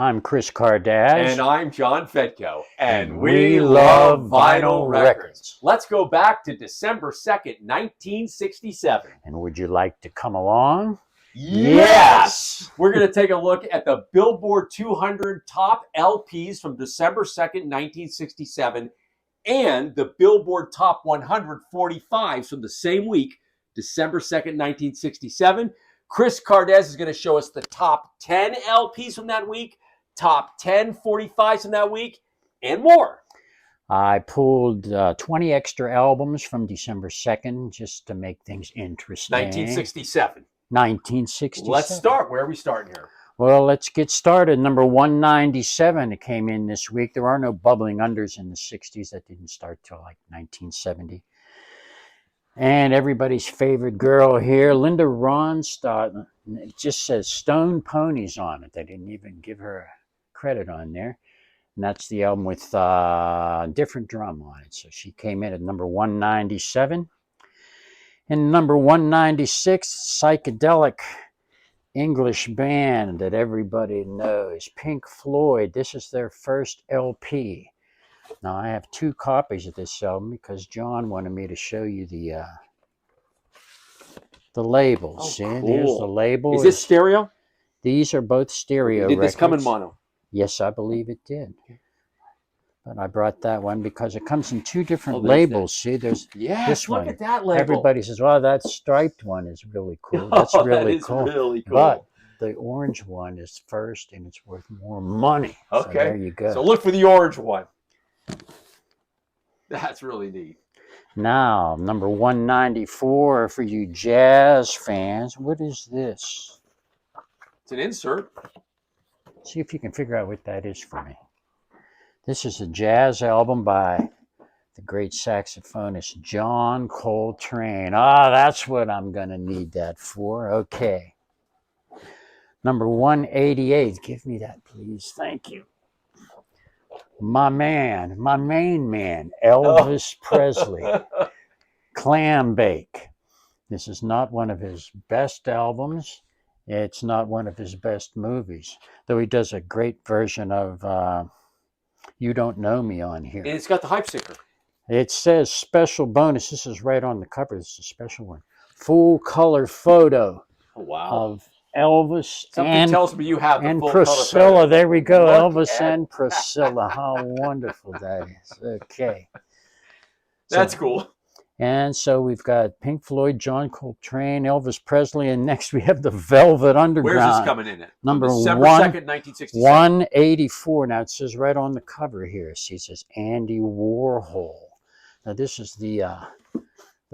I'm Chris Cardaz. And I'm John Fedko. And we love vinyl records. Let's go back to December 2nd, 1967. And would you like to come along? Yes! We're going to take a look at the Billboard 200 top LPs from December 2nd, 1967, and the Billboard top 145s from the same week, December 2nd, 1967. Chris Cardez is going to show us the top 10 LPs from that week, top 10 45s from that week, and more. I pulled 20 extra albums from December 2nd just to make things interesting. 1967. 1967. Let's start. Where are we starting here? Well, let's get started. Number 197, it came in this week. There are no bubbling unders in the 60s. That didn't start till like 1970. And everybody's favorite girl here, Linda Ronstadt. It just says Stone Ponies on it. They didn't even give her credit on there. And that's the album with different drum on it. So she came in at number 197. And number 196, psychedelic English band that everybody knows, Pink Floyd. This is their first LP. Now, I have 2 copies of this album because John wanted me to show you the labels. Oh, see, cool. There's the label. Is this stereo? These are both stereo Did records. this come in mono? Yes, I believe it did. But I brought that one because it comes in 2 different there's labels. See, there's Yes, this look one. at that label. Everybody says, "Well, that striped one is really cool." That's really that is cool. really cool. But the orange one is first, and it's worth more money. Okay, so there you go. So look for the orange one. That's really neat. Now, number 194 for you jazz fans. What is this? It's an insert. See if you can figure out what that is for me. This is a jazz album by the great saxophonist John Coltrane. That's what I'm going to need that for. Okay. Number 188. Give me that, please. Thank you. My main man, Elvis Presley. Clam Bake. This is not one of his best albums. It's not one of his best movies, though he does a great version of You Don't Know Me on here. And it's got the hype sticker. It says special bonus. This is right on the cover. This is a special one. Full color photo of Elvis. Something tells me you have the and full Priscilla. color photo. There we go. Look Elvis and Priscilla. How wonderful that is. Okay. That's cool. And so we've got Pink Floyd, John Coltrane, Elvis Presley, and next we have the Velvet Underground. Where's this coming in at? Number December 2nd, 1967. 184. Now it says right on the cover here. See, it says Andy Warhol. Now this is the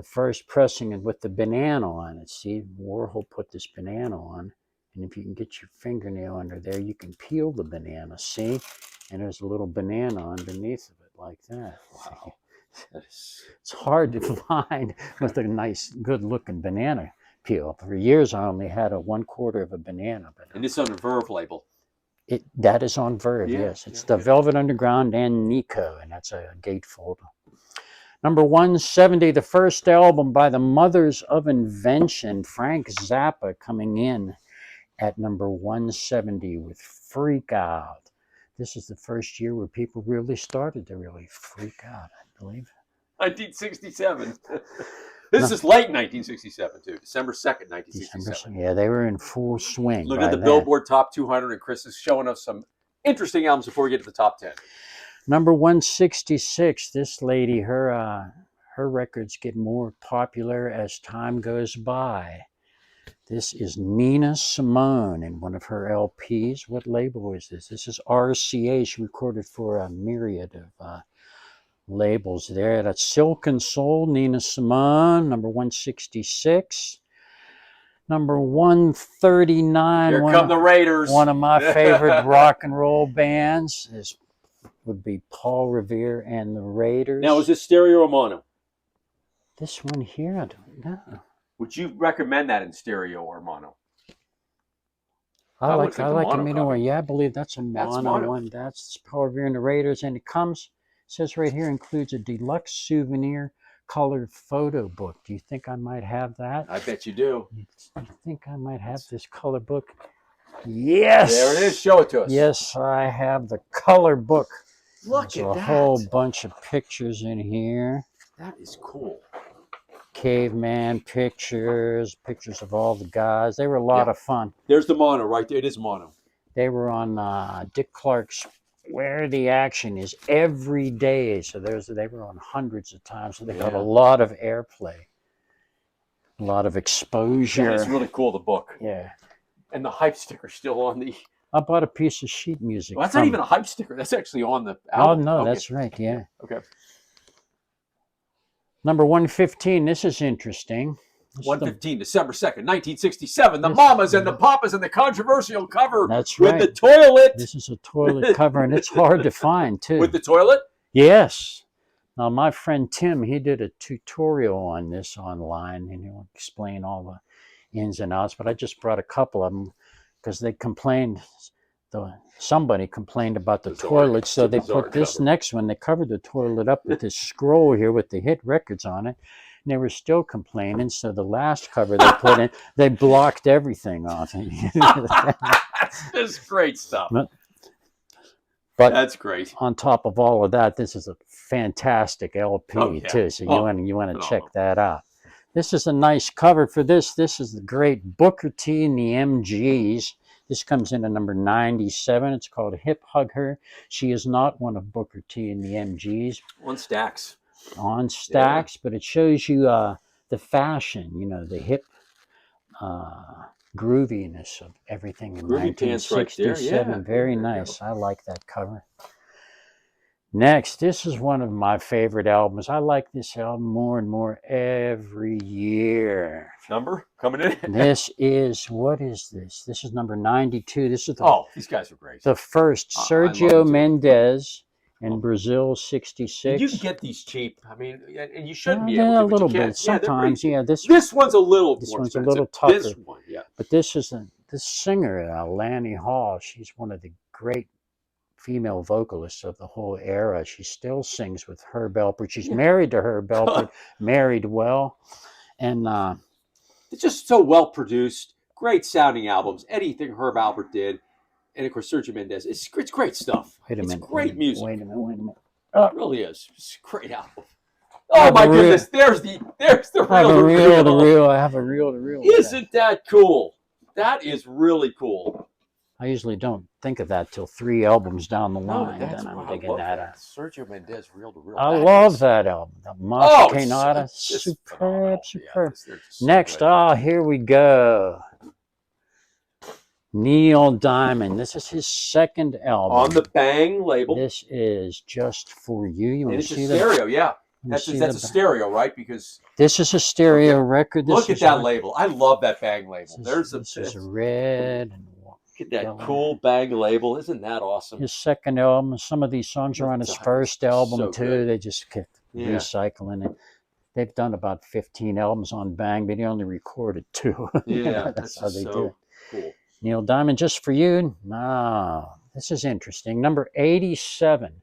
first pressing with the banana on it. See, Warhol put this banana on, and if you can get your fingernail under there, you can peel the banana. See, and there's a little banana underneath of it like that. Wow. It's hard to find with a nice, good-looking banana peel. For years, I only had a 1/4 of a banana. But and it's on a Verve label. That is on Verve, yes. It's the Velvet Underground and Nico, and that's a gatefold. Number 170, the first album by the Mothers of Invention, Frank Zappa, coming in at number 170 with Freak Out. This is the first year where people really started to really freak out, I believe. 1967. This is late 1967, too. December 2nd, 1967. Yeah, they were in full swing. Look at the Billboard Top 200, and Chris is showing us some interesting albums before we get to the top 10. Number 166, this lady, her records get more popular as time goes by. This is Nina Simone in one of her LPs. What label is this? This is RCA. She recorded for a myriad of labels there. That's Silk and Soul, Nina Simone, number 166. Number 139. Here come the Raiders. One of my favorite rock and roll bands would be Paul Revere and the Raiders. Now, is this stereo or mono? This one here, I don't know. Would you recommend that in stereo or mono? I like a mono one. Yeah, I believe that's a mono one. That's Paul Revere and the Raiders, and it says right here, includes a deluxe souvenir colored photo book. Do you think I might have that? I bet you do. You think I might have this color book? Yes. There it is. Show it to us. Yes, I have the color book. Look There's at a that. whole bunch of pictures in here. That is cool. Caveman pictures, pictures of all the guys. They were a lot of fun. There's the mono right there. It is mono. They were on Dick Clark's Where the Action Is every day. So they were on hundreds of times. So they got a lot of airplay, a lot of exposure. Yeah, it's really cool, the book. Yeah. And the hype sticker's still on the... I bought a piece of sheet music. Well, that's not even a hype sticker. That's actually on the Oh, album. no, that's right, yeah. Okay. Number 115, this is interesting. 115, December 2nd, 1967. The Mamas and the Papas and the controversial cover. That's with right. the toilet. This is a toilet cover, and it's hard to find, too. With the toilet? Yes. Now, my friend Tim, he did a tutorial on this online, and he'll explain all the ins and outs, but I just brought a couple of them because they complained, somebody complained about the toilet, so they put this next one, they covered the toilet up with this scroll here with the hit records on it, and they were still complaining, so the last cover they put in, they blocked everything off. That's great stuff. But that's great. On top of all of that, this is a fantastic LP too. So you want to check that out. This is a nice cover for this. This is the great Booker T and the MGs. This comes in at number 97. It's called Hip Hug Her. She is not one of Booker T and the MGs. On Stax. On Stax, but it shows you the fashion, the hip grooviness of everything in Groovy pants right there. 1967. Very nice. I like that cover. Next, this is one of my favorite albums. I like this album more and more every year. Number coming in? This is, what is this? This is number 92. This is these guys are great. The first Sergio Mendes in Brazil, 66. You can get these cheap. I mean, and you shouldn't be able to. A little bit. Sometimes, This one's a little This more one's expensive. a little tougher. This one, But this singer, Lanny Hall, she's one of the great female vocalists of the whole era. She still sings with Herb Alpert. She's married to Herb Alpert, married well. And it's just so well produced. Great sounding albums. Anything Herb Alpert did. And of course, Sergio Mendes. It's great stuff. Wait a minute. It's great music. Wait a minute. It really is. It's a great album. Oh my goodness! There's the real. I have a reel. Isn't that cool? That is really cool. I usually don't think of that till 3 albums down the line. That's then I'm digging that out. Sergio Mendes, reel to reel. I love that album. The Mascanada, superb. Next, here we go. Neil Diamond. This is his second album. On the Bang label. This is Just For You. You want to see that? Stereo, yeah. That's a stereo, right? Because this is a stereo record. Look at that label. I love that Bang label. This is a red and look at that cool Bang label. Isn't that awesome? His second album. Some of these songs are on his first album too. Good. They just kept recycling it. They've done about 15 albums on Bang, but he only recorded 2. Yeah, that's how they do it. Cool. Neil Diamond, Just For You. No, this is interesting. Number 87.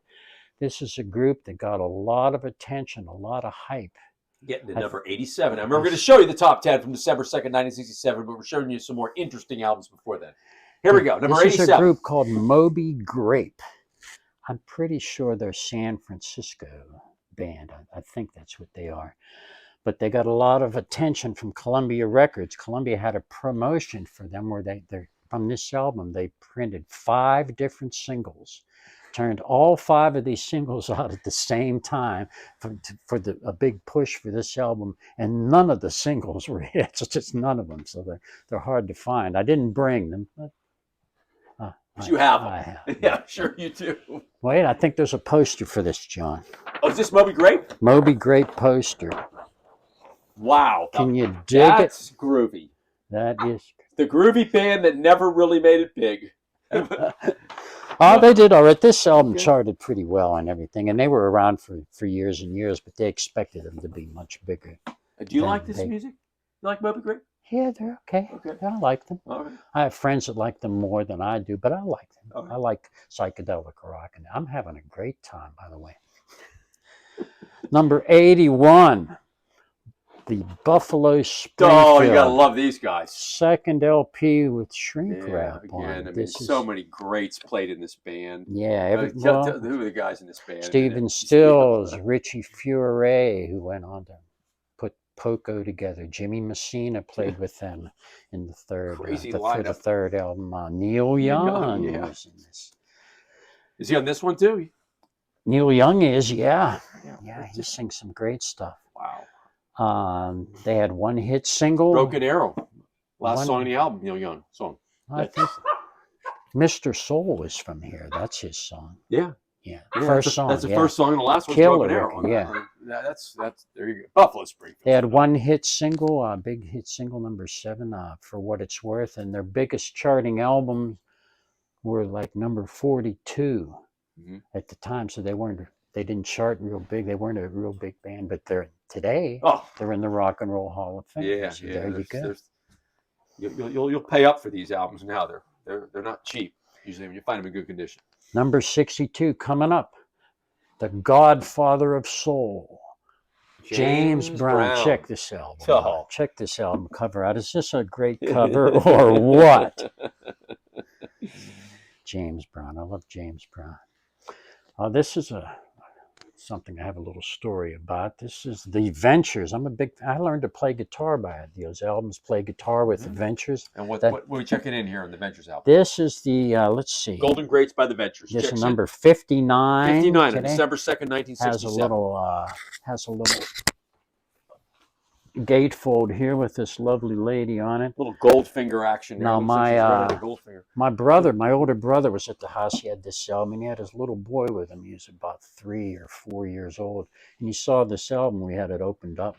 This is a group that got a lot of attention, a lot of hype. Getting to number 87. Now, we're going to show you the top 10 from December 2nd, 1967, but we're showing you some more interesting albums before then. Here we go. Number 87. This is a group called Moby Grape. I'm pretty sure they're San Francisco band. I think that's what they are. But they got a lot of attention from Columbia Records. Columbia had a promotion for them where they're from this album, they printed 5 different singles, turned all 5 of these singles out at the same time for a big push for this album, and none of the singles were hits, just none of them. So they're hard to find. I didn't bring them, but you have them. I have. Yeah, sure you do. Wait, I think there's a poster for this, John. Oh, is this Moby Grape? Moby Grape poster. Wow. Can you dig it? That's groovy. That is. The groovy band that never really made it big. They did all right. This album charted pretty well and everything, and they were around for years and years, but they expected them to be much bigger. Do you like this music? You like Moby Grape? Yeah, they're okay. I like them. All right. I have friends that like them more than I do, but I like them. Okay. I like psychedelic rock, and I'm having a great time, by the way. Number 81. the Buffalo Springfield. Oh, you gotta love these guys. Second LP with shrink wrap on again, it. I mean, This so is, many greats played in this band. yeah. Who are the guys in this band? Stephen Stills, Richie Furay, who went on to put Poco together. Jimmy Messina played with them in the third, Crazy for lineup. the third album. Neil Young was in this. Is he on this one too? Neil Young is, yeah. He sings some great stuff. Wow. They had one hit single, Broken Arrow. Last song on the album, Neil Young song. I think Mr. Soul is from here. That's his song. Yeah. First song. That's the first song, and the last one's Killer, Broken Arrow. yeah. That's there you go. Buffalo Springfield. They had one hit single, big hit single number 7, For What It's Worth, and their biggest charting albums were like number 42 at the time. So they didn't chart real big. They weren't a real big band, but they're in the Rock and Roll Hall of Fame. Yeah, so there you go. You'll pay up for these albums now. They're not cheap usually when you find them in good condition. Number 62 coming up, the Godfather of Soul, James Brown. Check this album. Oh. Check this album cover out. Is this a great cover or what? James Brown. I love James Brown. This is something I have a little story about. This is the Ventures. I learned to play guitar by those albums. Play guitar with the Ventures. And what are we checking in here on the Ventures album? This is the let's see, Golden Greats by the Ventures. This is number 59. 59 on December 2nd, 1967. Has a little gatefold here with this lovely lady on it. Little Goldfinger action there. Now my older brother was at the house. He had this album, and he had his little boy with him. He was about 3 or 4 years old, and he saw this album. We had it opened up,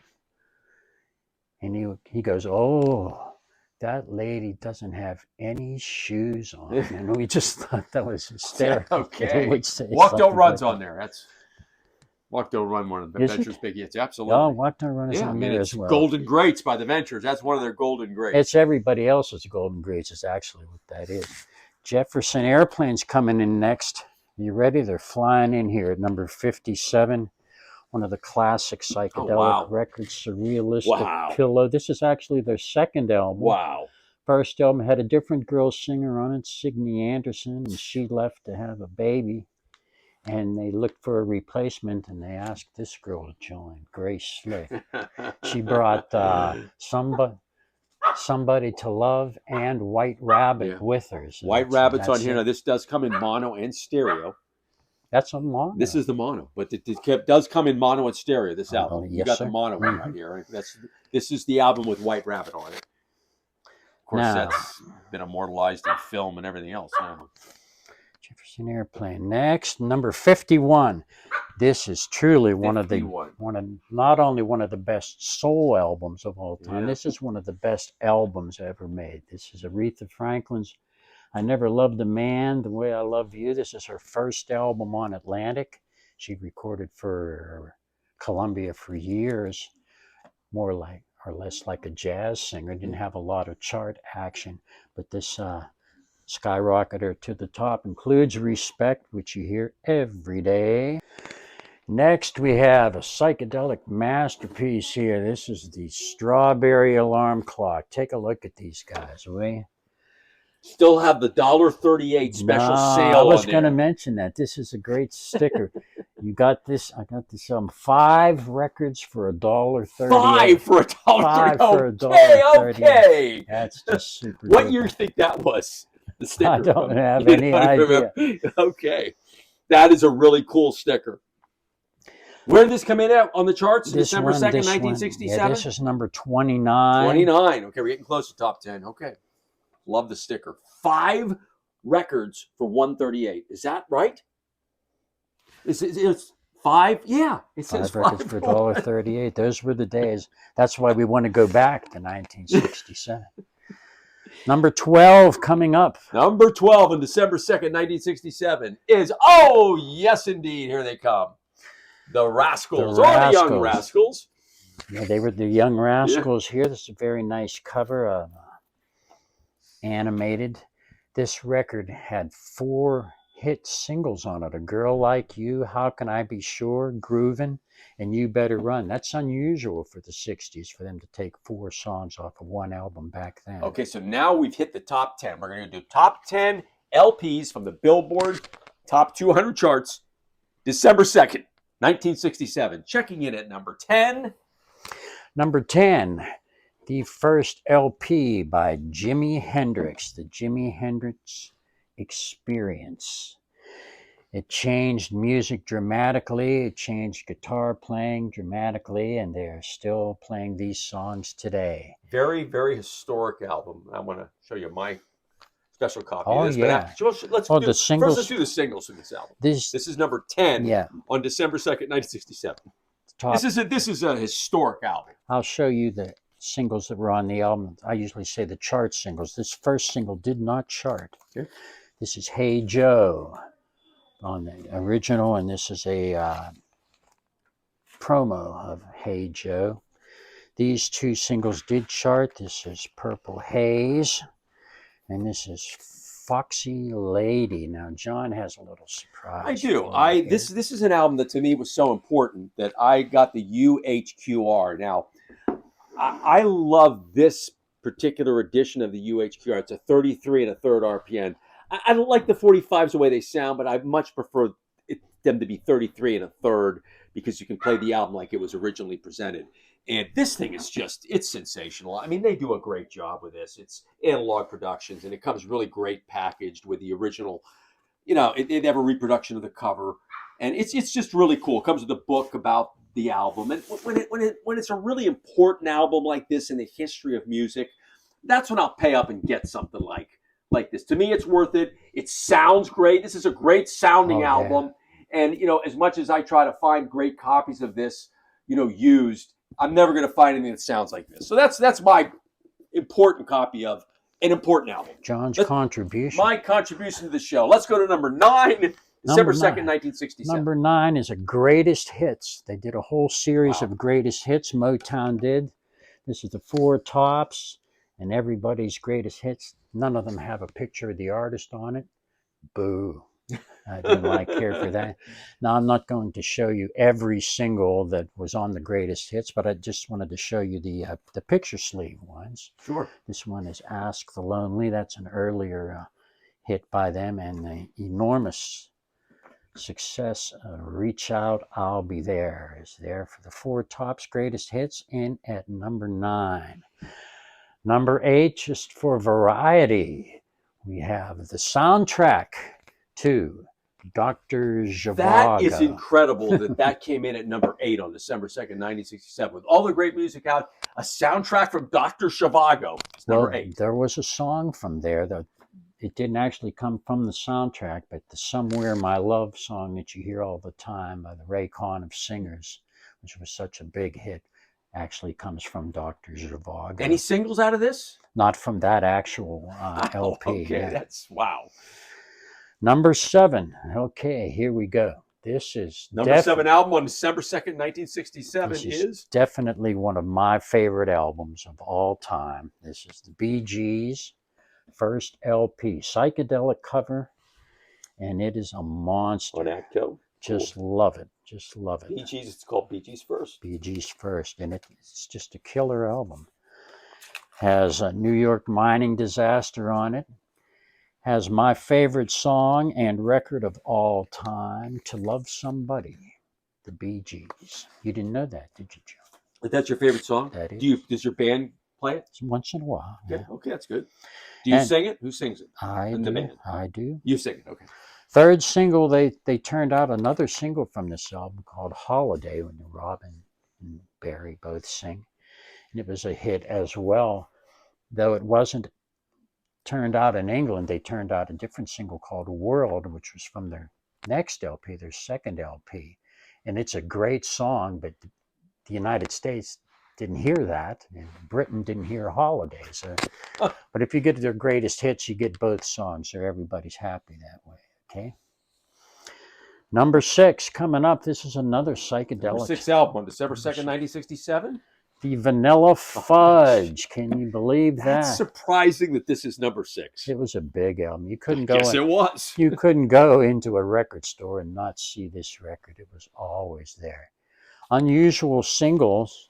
and he goes, "Oh, that lady doesn't have any shoes on," and we just thought that was hysterical. Okay, Walk Don't Run's on there. That's Walk Don't Run, one of the Ventures' big hits. Absolutely. Oh, Walk Don't Run is on there as well. Golden Greats by the Ventures. That's one of their Golden Greats. It's everybody else's Golden Greats is actually what that is. Jefferson Airplane's coming in next. You ready? They're flying in here at number 57. One of the classic psychedelic records, Surrealistic Pillow. This is actually their second album. Wow. First album had a different girl singer on it, Signe Anderson, and she left to have a baby. And they looked for a replacement, and they asked this girl to join, Grace Slick. She brought Somebody to Love and White Rabbit with her. So White Rabbit's on here. Now, this does come in mono and stereo. That's on mono. This is the mono, but it does come in mono and stereo, this album. You got the mono one right here. Right? This is the album with White Rabbit on it. Of course, that's been immortalized in film and everything else now. Jefferson Airplane. Next, number 51. This is truly not only one of the best soul albums of all time. This is one of the best albums ever made. This is Aretha Franklin's I Never Loved a Man the Way I Love You. This is her first album on Atlantic. She recorded for Columbia for years, more or less like a jazz singer. Didn't have a lot of chart action, but this skyrocketer to the top includes Respect, which you hear every day. Next, we have a psychedelic masterpiece here. This is the Strawberry Alarm Clock. Take a look at these guys, will you? Still have the $1.38 special sale. I was going to mention that. This is a great sticker. You got this. I got this 5 records for $1.38. 5 for $1.38. 5 for $1.38. Okay. That's just super. What year do you think that was? The sticker. I don't have any idea. Okay. That is a really cool sticker. Where did this come in at on the charts? December 2nd, 1967? Yeah, this is number 29. 29. Okay, we're getting close to top 10. Okay. Love the sticker. 5 records for $1.38. Is that right? It's 5? Yeah. It says 5 records for $1.38. Those were the days. That's why we want to go back to 1967. Number 12 coming up. Number 12 on December 2nd, 1967 is, oh, yes, indeed. Here they come. The Rascals. The Young Rascals. Yeah, they were the Young Rascals here. This is a very nice cover, animated. This record had 4 hit singles on it. A Girl Like You, How Can I Be Sure, Groovin', and You Better Run. That's unusual for the 60s for them to take 4 songs off of one album back then. Okay, so now we've hit the top 10. We're going to do top 10 LPs from the Billboard Top 200 charts, December 2nd, 1967. Checking in at number 10. Number 10, the first LP by Jimi Hendrix, the Jimi Hendrix Experience. It changed music dramatically. It changed guitar playing dramatically, and they're still playing these songs today. Very, very historic album. I want to show you my special copy Oh, of this. yeah. But let's Oh, do, the singles. First, let's do the singles from this album. This is number 10 yeah, on December 2nd, 1967. top. This is a historic album. I'll show you the singles that were on the album. I usually say the chart singles. This first single did not chart. Okay. This is Hey Joe on the original, and this is a promo of Hey Joe. These 2 singles did chart. This is Purple Haze, and this is Foxy Lady. Now, John has a little surprise. I do. This is an album that to me was so important that I got the UHQR. Now, I love this particular edition of the UHQR. It's a 33 1/3 RPM. I don't like the 45s the way they sound, but I much prefer them to be 33 1/3 because you can play the album like it was originally presented. And this thing is it's sensational. I mean, they do a great job with this. It's Analog Productions, and it comes really great packaged with the original. They have a reproduction of the cover, and it's just really cool. It comes with a book about the album, and when it's a really important album like this in the history of music, that's when I'll pay up and get something like this. To me, it's worth it. It sounds great. This is a great sounding album, and as much as I try to find great copies of this, used, I'm never going to find anything that sounds like this. So that's my important copy of an important album. John's contribution. My contribution to the show. Let's go to number 9, December 2nd, 1967. Number 9 is a greatest hits. They did a whole series of greatest hits. Motown did. This is the 4 tops and everybody's greatest hits. None of them have a picture of the artist on it. Boo. I didn't care for that. Now, I'm not going to show you every single that was on the greatest hits, but I just wanted to show you the picture sleeve ones. Sure. This one is Ask the Lonely. That's an earlier hit by them, and the enormous success, Reach Out, I'll Be There, is there for the 4 tops greatest hits, and at number 9. Number 8, just for variety, we have the soundtrack to Dr. Zhivago. That is incredible that came in at number 8 on December 2nd, 1967. With all the great music out, a soundtrack from Dr. Zhivago. It's number 8. There was a song from there that it didn't actually come from the soundtrack, but the Somewhere My Love song that you hear all the time by the Ray Khan of Singers, which was such a big hit, actually comes from Dr. Zhivago. Any singles out of this? Not from that actual LP. Okay, yeah. that's wow. Number 7. Okay, here we go. This is number 7 album on December 2nd, 1967 this is definitely one of my favorite albums of all time. This is the Bee Gees' first LP, psychedelic cover, and it is a monster. on Acto. Just love it. Just love it. Bee Gees, it's called Bee Gees First. Bee Gees First, and it's just a killer album. Has a New York mining disaster on it. Has my favorite song and record of all time, To Love Somebody, the Bee Gees. You didn't know that, did you, Joe? That's your favorite song? That is. Does your band play it? Once in a while. Yeah. Yeah. Okay, that's good. Do you sing it? Who sings it? I In do. the band. I do. You sing it, okay. Third single, they turned out another single from this album called Holiday, when Robin and Barry both sing. And it was a hit as well, though it wasn't turned out in England. They turned out a different single called World, which was from their next LP, their second LP. And it's a great song, but the United States didn't hear that, and Britain didn't hear Holiday. So, but if you get their greatest hits, you get both songs, so everybody's happy that way. Okay. Number 6 coming up. This is another psychedelic. Number 6 album on December 2nd, 1967. The Vanilla Fudge. Can you believe That's that? surprising that this is number 6. It was a big album. You couldn't go. Yes, it was. You couldn't go into a record store and not see this record. It was always there. Unusual singles.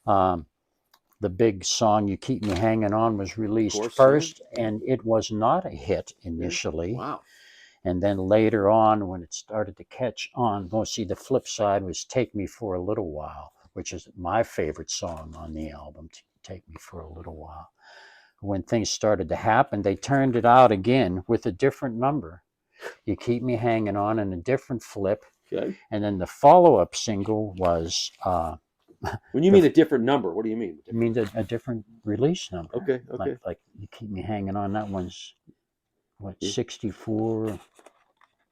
The big song "You Keep Me Hanging On" was released first, and it was not a hit initially. Wow. And then later on, when it started to catch on, well, see, the flip side was "Take Me for a Little While," which is my favorite song on the album, "Take Me for a Little While." When things started to happen, they turned it out again with a different number. "You Keep Me Hanging On" and a different flip. Okay. And then the follow-up single was... when you mean a different number, what do you mean? It means a different release number. Okay. Like "You Keep Me Hanging On," that one's, what, 64,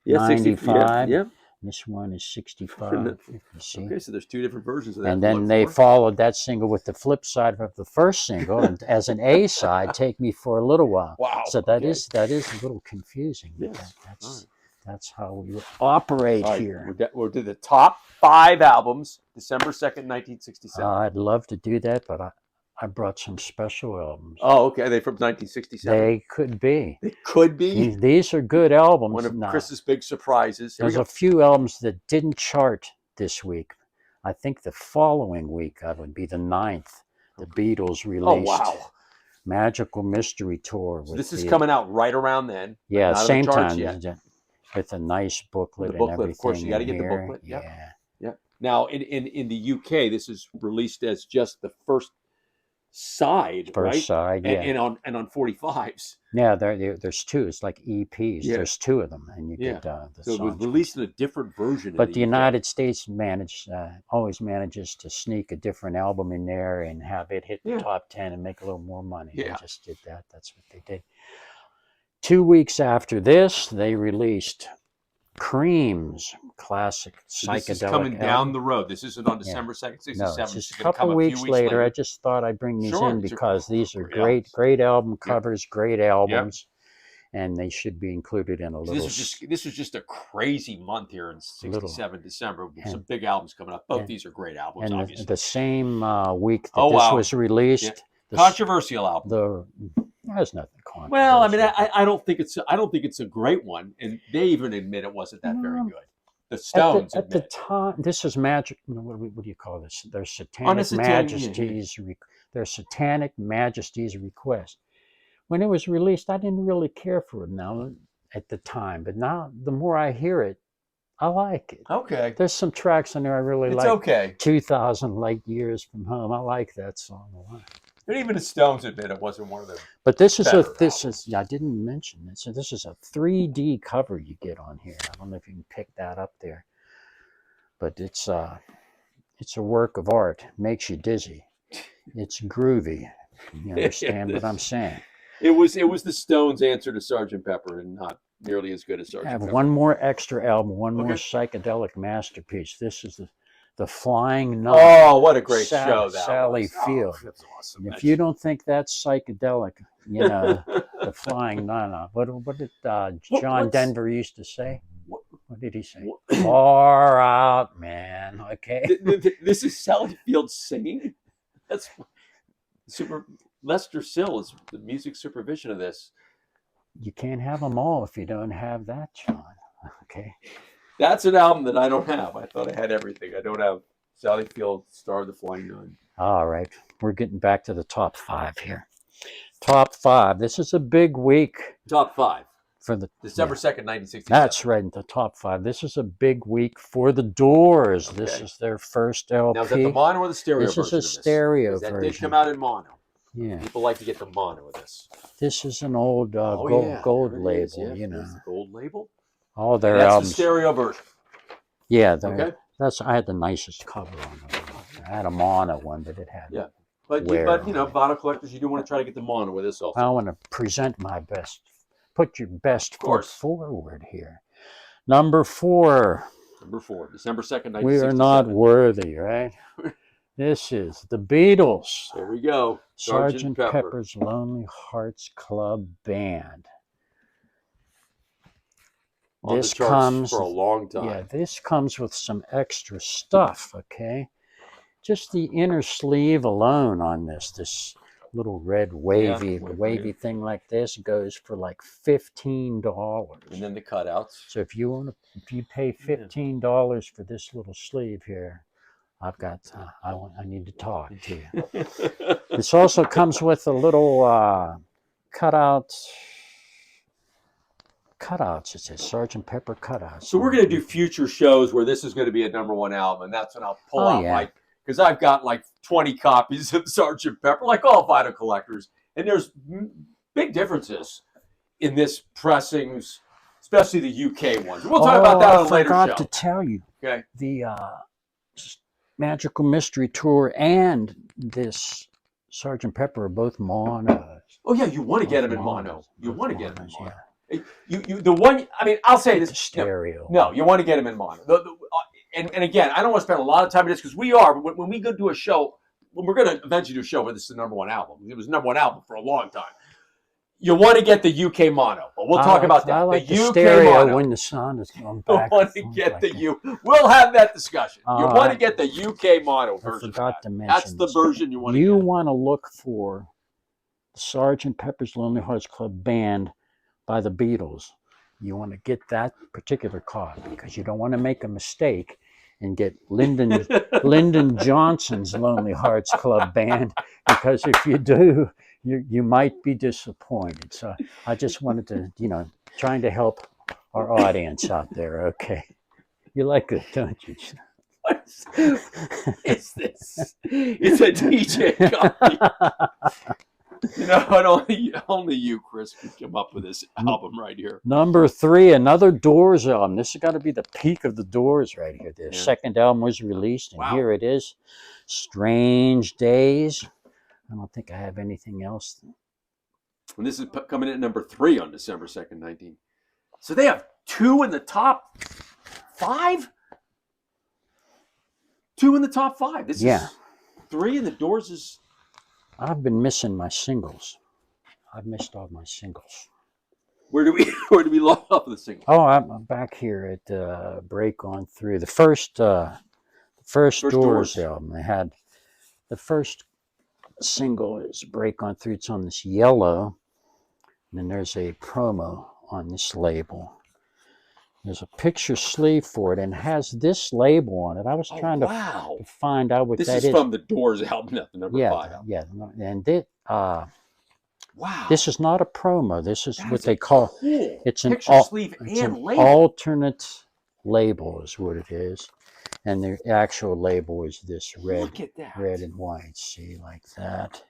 yeah, 95? Yeah. This one is 65. You see? Okay, so there's 2 different versions of that. And then they followed that single with the flip side of the first single, and as an A side, "Take Me for a Little While." Wow. So that is a little confusing. Yes. That's how we operate here. We'll do the top 5 albums, December 2nd, 1967. I'd love to do that, but I brought some special albums. Oh, okay. Are they from 1967? They could be. They could be. These are good albums. One of Chris's big surprises. There's a few albums that didn't chart this week. I think the following week, that would be the 9th, the Beatles released. Oh, wow. Magical Mystery Tour. So this is coming out right around then. Yeah, same time. Yet. With a nice booklet, and everything. Of course, you got to get the booklet. Yeah. Now, in the UK, this is released as just the first side, right? First side, yeah. And on 45s. Yeah, there's 2. It's like EPs. Yeah. There's 2 of them, and you get the so songs. it was released in a different version. But the United States always manages to sneak a different album in there and have it hit the top 10 and make a little more money. Yeah. They just did that. That's what they did. 2 weeks after this, they released Cream's classic psychedelic This is coming album. down the road. This isn't on December 2nd, 67. No, it's just a couple weeks later. I just thought I'd bring these in because these are great album covers, great albums, and they should be included in a little... This was just a crazy month here in 67 December with some big albums coming up. Both these are great albums, and obviously. The same week that this was released... Controversial album. There's nothing controversial. Well, I mean, I don't think it's a great one, and they even admit it wasn't that very good. The Stones at the time, this is magic. What do you call this? Their Satanic Majesty's. Their Satanic Majesty's request. When it was released, I didn't really care for it now at the time, but now the more I hear it, I like it. Okay. There's some tracks in there I really like. It's okay. 2,000 Light Years from Home. I like that song a lot. And even the Stones admit it wasn't one of them. But this is I didn't mention this. So this is a 3D cover you get on here. I don't know if you can pick that up there, but it's a work of art. Makes you dizzy. It's groovy. You understand what I'm saying? It was the Stones' answer to Sgt. Pepper, and not nearly as good as Sgt. I have Pepper. one more extra album, one more psychedelic masterpiece. This is the Flying Nun. Oh, what a great show that Sally was. Field. Oh, that's awesome. If you don't think that's psychedelic, the Flying Nun. What did John Denver used to say? What did he say? Far out, man. Okay. This is Sally Field singing. That's Lester Sill is the music supervision of this. You can't have them all if you don't have that, John. Okay. That's an album that I don't have. I thought I had everything. I don't have Sally Field, Star of the Flying Nun. All right. We're getting back to the top 5 here. Top 5. This is a big week. Top 5. For the December 2nd, 1967. That's right, in the top 5. This is a big week for the Doors. Okay. This is their first LP. Now, is that the mono or the stereo version? This is a stereo version. That did come out in mono. Yeah. People like to get the mono of this. This is an old gold label, you know. The gold label? All their albums. albums. That's the stereo version. Yeah, I had the nicest cover on it. I had a mono one, but it had But vinyl collectors, you do want to try to get the mono with this also. I want to present my best. Put your best foot forward here. Number 4. Number 4, December 2nd, 1967. We are not worthy, right? This is the Beatles. There we go. Sgt. Pepper's Lonely Hearts Club Band. This comes for a long time. Yeah, this comes with some extra stuff, okay? just the inner sleeve alone on this little red wavy thing like this goes for like $15. And then the cutouts. So if you pay $15 for this little sleeve here, I need to talk to you. This also comes with a little cutouts. It says Sgt. Pepper cutouts. So we're going to do future shows where this is going to be a #1 album, and that's when I'll pull out like, because I've got like 20 copies of Sgt. Pepper, like all vinyl collectors, and there's big differences in this pressings, especially the UK ones. We'll talk about that on a later show. I forgot to tell you. Okay. The Magical Mystery Tour and this Sgt. Pepper are both monos. Oh yeah, you want to get them in mono. You want to get them in mono. Yeah. You the one. I mean, I'll say this. Stereo. No, you want to get them in mono. And again, I don't want to spend a lot of time on this because we are. But when we go do a show, when we're going to eventually do a show where this is the #1 album, it was the #1 album for a long time. You want to get the UK mono, but we'll talk about that. I like the UK stereo mono. when the sound is going back. You want to get We'll have that discussion. You want to get the UK mono version. I forgot to mention. That's the version you want to get. You want to look for the Sgt. Pepper's Lonely Hearts Club Band by the Beatles. You want to get that particular copy because you don't want to make a mistake and get Lyndon Johnson's Lonely Hearts Club Band, because if you do, you might be disappointed. So I just wanted to, trying to help our audience out there. Okay. You like it, don't you? What is this? It's a DJ copy. Only you, Chris, could come up with this album right here. #3, another Doors album. This has got to be the peak of the Doors right here. The second album was released, and here it is, Strange Days. I don't think I have anything else. And this is coming in at #3 on December 2nd, 19. So they have 2 in the top 5? 2 in the top 5. This is 3, and the Doors is... I've been missing my singles. I've missed all my singles. Where do we lock up the singles? Oh, I'm back here at Break On Through. The first Doors album. They had the first single is Break On Through. It's on this yellow. And then there's a promo on this label. There's a picture sleeve for it and has this label on it. I was trying to find out what that is. This is from the Doors album, not the #5 album. Yeah, and this is not a promo. This is what they call it's an alternate label is what it is, and the actual label is this red and white. See, like that.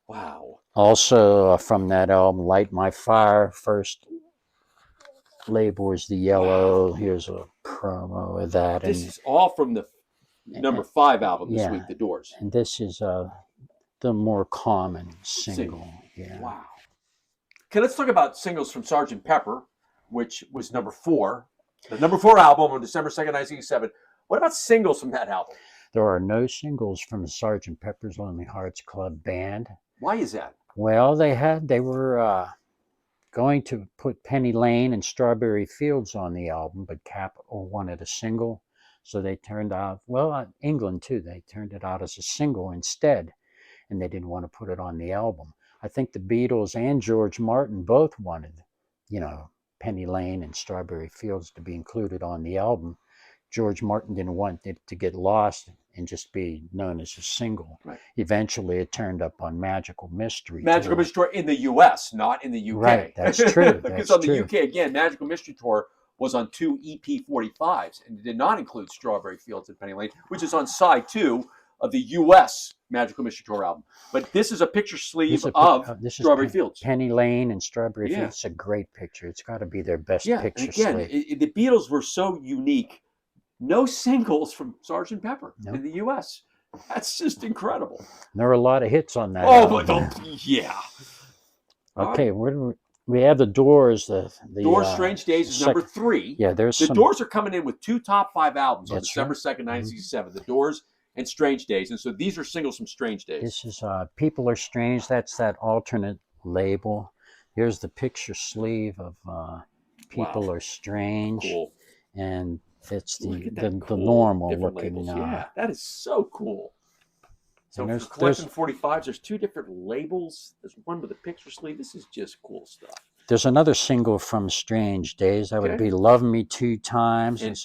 Wow. Also from that album, Light My Fire, first label is the yellow. Wow. Here's a promo of that. This is all from the #5 album this week, The Doors. And this is the more common single. Yeah. Wow. Okay, let's talk about singles from Sgt. Pepper, which was #4. The #4 album on December 2nd, 1987. What about singles from that album? There are no singles from the Sgt. Pepper's Lonely Hearts Club Band. Why is that? Well, they were going to put Penny Lane and Strawberry Fields on the album, but Capitol wanted a single, so they turned out, England too, they turned it out as a single instead, and they didn't want to put it on the album. I think the Beatles and George Martin both wanted, Penny Lane and Strawberry Fields to be included on the album. George Martin didn't want it to get lost and just be known as a single. Right. Eventually, it turned up on Magical Mystery Tour in the U.S., not in the U.K. Right, that's true. Because on the U.K., again, Magical Mystery Tour was on 2 EP 45s and did not include Strawberry Fields and Penny Lane, which is on side 2 of the U.S. Magical Mystery Tour album. But this is a picture sleeve of Strawberry Fields. Penny Lane and Strawberry Fields. It's a great picture. It's got to be their best picture sleeve. The Beatles were so unique. No singles from Sgt. Pepper in the U.S. That's just incredible. There are a lot of hits on that album. Okay, we have the Doors. The Doors' Strange Days is #3. Yeah, the Doors are coming in with 2 top 5 albums on December 2nd, 1967. The Doors and Strange Days. And so these are singles from Strange Days. This is People Are Strange. That's that alternate label. Here's the picture sleeve of People Are Strange. Cool. And It's Look at the that cool normal different looking. labels. Yeah, that is so cool. So And if you're collecting 45s, there's 2 different labels. There's one with a picture sleeve. This is just cool stuff. there's another single from Strange Days. That would be "Love Me 2 Times." And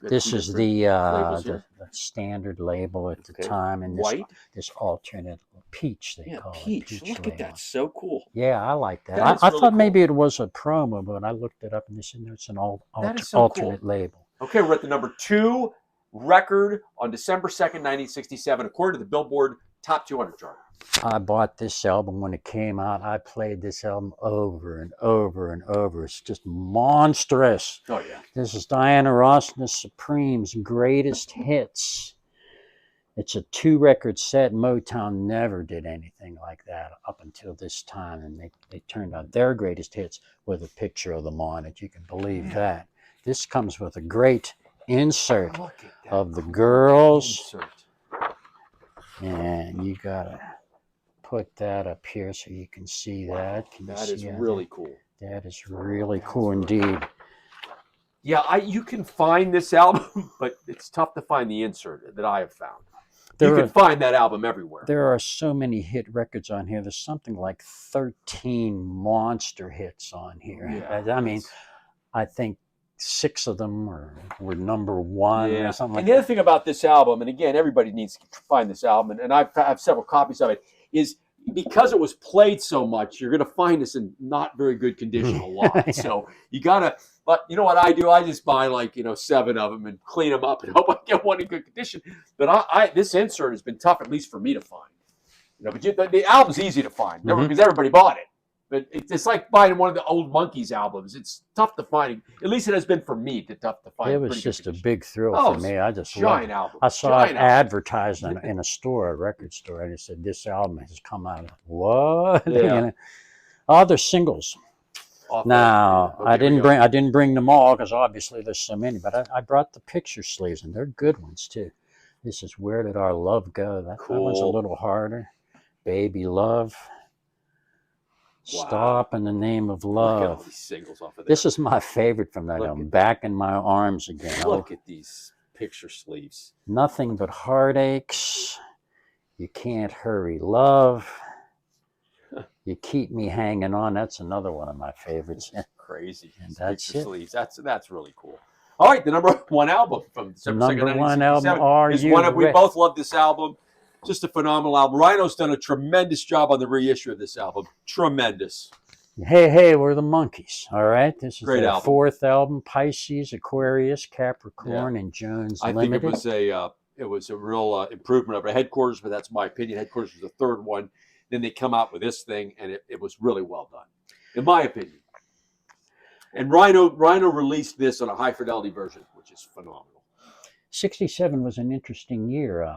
This is the standard label at the time, and white. This alternate peach they call peach. it. Peach Look label. at that, so cool. Yeah, I like that. That is I really thought cool. maybe it was a promo, but I looked it up and they said no, it's an alternate label. Okay, we're at the number 2 record on December 2nd, 1967, according to the Billboard Top 200 chart. I bought this album when it came out. I played this album over and over and over. It's just monstrous. Oh, yeah. This is Diana Ross and the Supremes' greatest hits. It's a 2-record set. Motown never did anything like that up until this time. And they turned out their greatest hits with a picture of them on it. You can believe that. This comes with a great insert of the girls. And you got to put that up here so you can see that. That is really cool. That is really cool indeed. Yeah, you can find this album, but it's tough to find the insert that I have found. You can find that album everywhere. There are so many hit records on here. There's something like 13 monster hits on here. Yeah, I mean, I think 6 of them were number 1 or something like that. And the other thing about this album, and again, everybody needs to find this album, and I have several copies of it, is because it was played so much, you're going to find this in not very good condition a lot. So you got to, but you know what I do? I just buy 7 of them and clean them up and hope I get one in good condition. But this insert has been tough, at least for me to find. But the album's easy to find because everybody bought it. But it's like buying one of the old Monkees albums. It's tough to find. At least it has been for me. Tough to find. It was just a big thrill for me. I just loved it. Album. I saw it advertised in a store, a record store, and it said this album has come out. What? Yeah. Other singles. Now I didn't bring them all because obviously there's so many. But I brought the picture sleeves, and they're good ones too. This is Where Did Our Love Go? That one's a little harder. Baby Love. Stop in the Name of Love. Look at all these singles off of there. This is my favorite from that album. Back in My Arms Again. Look at these picture sleeves. Nothing But Heartaches. You Can't Hurry Love. You Keep Me Hanging On. That's another one of my favorites. Crazy. And that's it. Sleeves. That's really cool. All right, the number 1 album from December 2nd, 1967. Number 1 album. Are You We both love this album. Just a phenomenal album. Rhino's done a tremendous job on the reissue of this album. Tremendous. Hey, we're the Monkees. All right, this is Great their album. 4th album: Pisces, Aquarius, Capricorn, and Jones Limited. I think it was a real improvement over Headquarters, but that's my opinion. Headquarters was the 3rd one. Then they come out with this thing, and it was really well done, in my opinion. And Rhino released this on a high fidelity version, which is phenomenal. 67 was an interesting year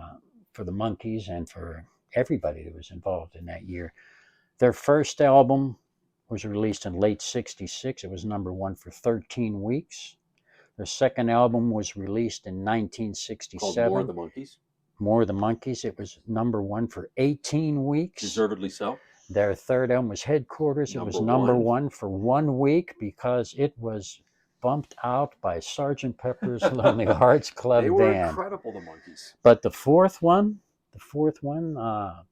for the Monkees and for everybody that was involved in that year. Their first album was released in late 66. It was number 1 for 13 weeks. Their second album was released in 1967. Called More of the Monkees. More of the Monkees. It was number 1 for 18 weeks. Deservedly so. Their third album was Headquarters. It was number 1 for 1 week because it was bumped out by Sgt. Pepper's Lonely Hearts Club Band. They were incredible, the Monkees. But the fourth one,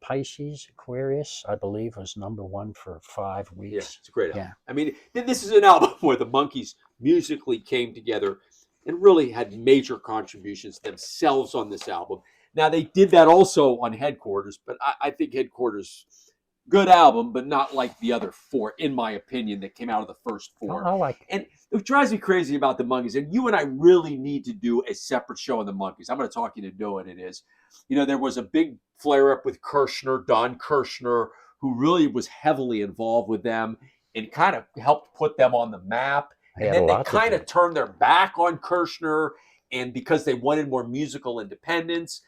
Pisces, Aquarius, I believe, was number 1 for 5 weeks. Yeah, it's a great album. I mean, this is an album where the Monkees musically came together and really had major contributions themselves on this album. Now, they did that also on Headquarters, but I think Headquarters, good album, but not like the other 4, in my opinion, that came out of the first 4. I like it. And what drives me crazy about the Monkees, and you and I really need to do a separate show on the Monkees. I'm going to talk you into doing it. Is, there was a big flare-up with Don Kirshner, who really was heavily involved with them and kind of helped put them on the map. And then they kind of turned their back on Kirshner, and because they wanted more musical independence.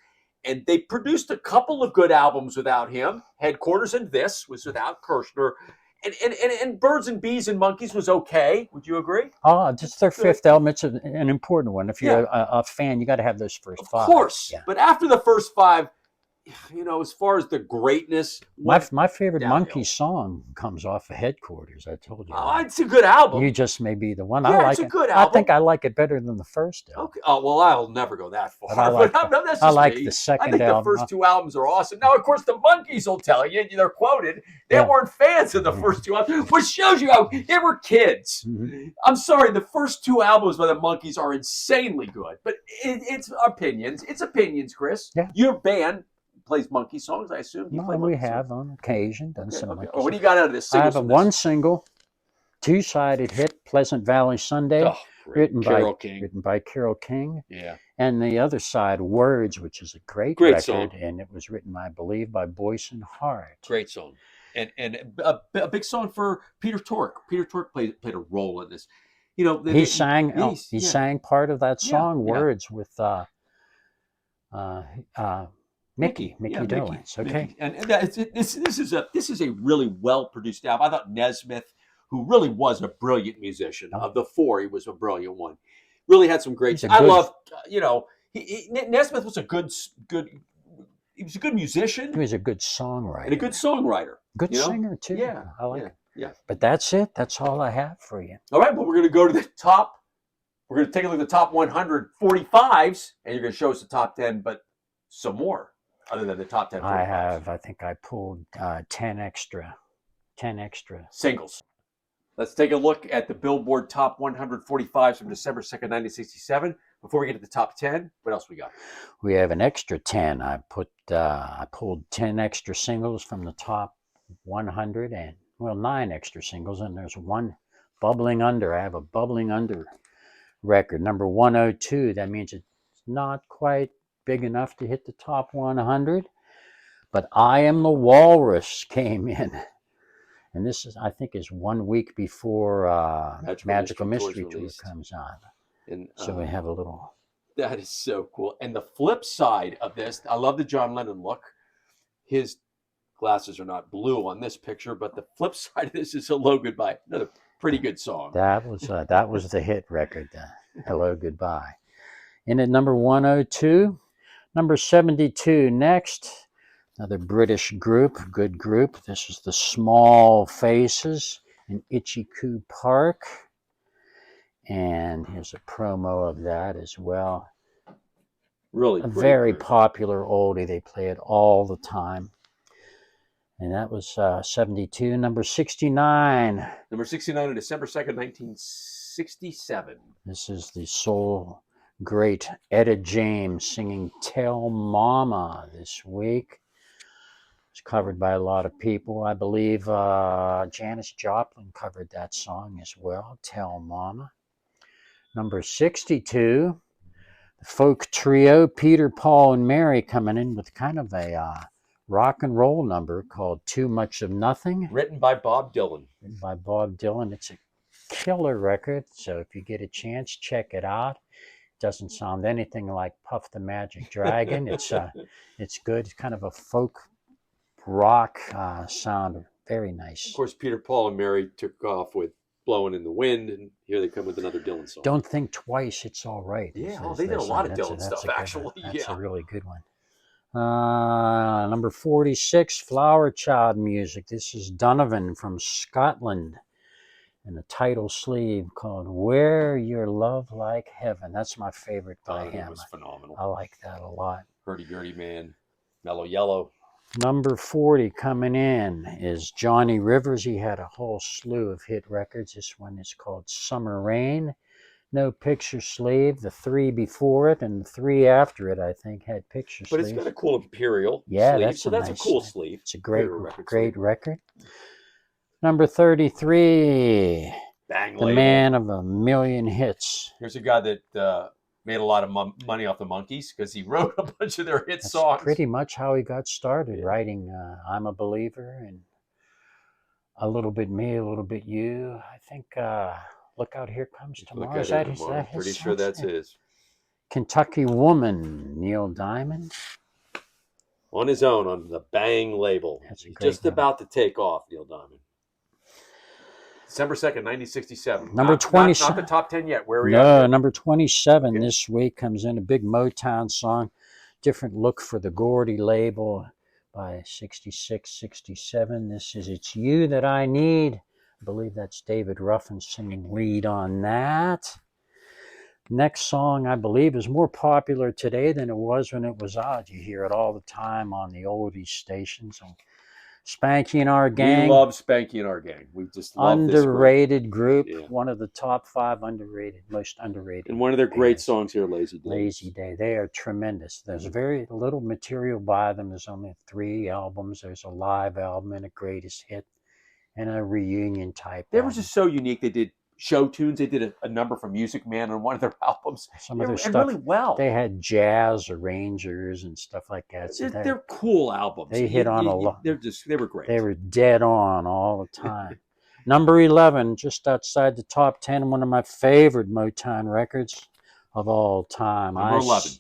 And they produced a couple of good albums without him. Headquarters and this was without Kirshner. And Birds and Bees and Monkees was okay. Would you agree? Oh, just their 5th album. It's an important one. If you're a fan, you got to have those first 5. Of course. Yeah. But after the first 5, as far as the greatness, My favorite downhill. Monkees song comes off of Headquarters. I told you. Oh, it's a good album. You just may be the one. Yeah, I like it's a it. good I album. think I like it better than the first album. Okay. Oh, well, I'll never go that far. But I like, that's I just like me. the second I think album. the first two albums are awesome. Now, of course, the Monkees will tell you, they're quoted, they weren't fans of the first two albums, which shows you how they were kids. Mm-hmm. I'm sorry, the first two albums by the Monkees are insanely good, but it's opinions. It's opinions, Chris. Yeah. Your band plays Monkee songs, I assume. We have on occasion done some Monkees. Oh, what do you got out of this? I have one single, two-sided hit, Pleasant Valley Sunday, written by Carole King. Yeah. And the other side, Words, which is a great record, song. And it was written, I believe, by Boyce and Hart. Great song. And a big song for Peter Tork. Peter Tork played a role in this. He sang part of that song, Words, with Mickey Dolenz. Okay. Mickey. And this is a really well produced album. I thought Nesmith, who really was a brilliant musician, of the four, he was a brilliant one. Really had some great. Nesmith was a good. He was a good musician. He was a good songwriter. And a good songwriter. Good singer too. Yeah, I like it. Yeah. But that's it. That's all I have for you. All right, well, we're going to go to the top. We're going to take a look at the top 145s, and you're going to show us the top 10, but some more other than the top 10. I think I pulled 10 extra singles. Let's take a look at the Billboard Top 145s from December 2nd, 1967. Before we get to the top 10, what else we got? We have an extra 10. I pulled 10 extra singles from the top 100 and 9 extra singles, and there's one bubbling under. I have a bubbling under record, number 102. That means it's not quite big enough to hit the top 100, but I Am the Walrus came in. And this is, I think, is 1 week before Magical Mystery Tour comes on. And so we have a little. That is so cool. And the flip side of this, I love the John Lennon look. His glasses are not blue on this picture, but the flip side of this is Hello Goodbye. Another pretty good song. That was the hit record, Hello Goodbye. And at number 102, number 72 next. Another British group, good group. This is the Small Faces in Itchy Coo Park. And here's a promo of that as well. Really a very popular oldie. They play it all the time. And that was 72. Number 69. Number 69 on December 2nd, 1967. This is the soul great Etta James singing Tell Mama this week. It's covered by a lot of people. I believe Janis Joplin covered that song as well, Tell Mama. Number 62, the folk trio Peter, Paul, and Mary coming in with kind of a rock and roll number called Too Much of Nothing. Written by Bob Dylan. It's a killer record, so if you get a chance, check it out. It doesn't sound anything like Puff the Magic Dragon. It's good. It's kind of a folk rock sound. Very nice. Of course, Peter, Paul, and Mary took off with Blowing in the Wind, and here they come with another Dylan song. Don't Think Twice, It's All Right. Yeah, they did a lot of Dylan stuff, actually. That's a really good one. Number 46, Flower Child music. This is Donovan from Scotland, and a title sleeve called Wear Your Love Like Heaven. That's my favorite by him. It was phenomenal. I like that a lot. Hurdy-gurdy man, Mellow Yellow. Number 40 coming in is Johnny Rivers. He had a whole slew of hit records. This one is called Summer Rain. No picture sleeve. The 3 before it and the 3 after it, I think, had picture sleeves. But it's got a cool imperial sleeve. That's a cool sleeve. It's a great record. Number 33, Bang the label. Man of a Million Hits. Here's a guy that made a lot of money off the Monkees because he wrote a bunch of their hit songs. Pretty much how he got started, writing I'm a Believer and A Little Bit Me, A Little Bit You. I think Look Out Here Comes Tomorrow. Is that his? Pretty sure that's his. Kentucky Woman, Neil Diamond. On his own on the Bang label. He's just about to take off, Neil Diamond. December 2nd, 1967. Number 27. Not the top 10 yet. Where are we at? Number 27 this week comes in a big Motown song. different look for the Gordy label by 66, 67. This is It's You That I Need. I believe that's David Ruffin singing lead on that. Next song, I believe, is more popular today than it was when it was out. You hear it all the time on the oldies stations. Spanky and Our Gang. We love Spanky and Our Gang. We just love this underrated group. Yeah. One of the top 5 most underrated. And one of their great songs here, Lazy Day. Lazy Day. They are tremendous. There's very little material by them. There's only 3 albums. There's a live album and a greatest hit and a reunion type. They were just so unique. They did show tunes. They did a number from Music Man on one of their albums. Some of their stuff really well. They had jazz arrangers and stuff like that. So they're cool albums. They hit on a lot. They were great. They were dead on all the time. Number 11, just outside the top 10, one of my favorite Motown records of all time. Number 11.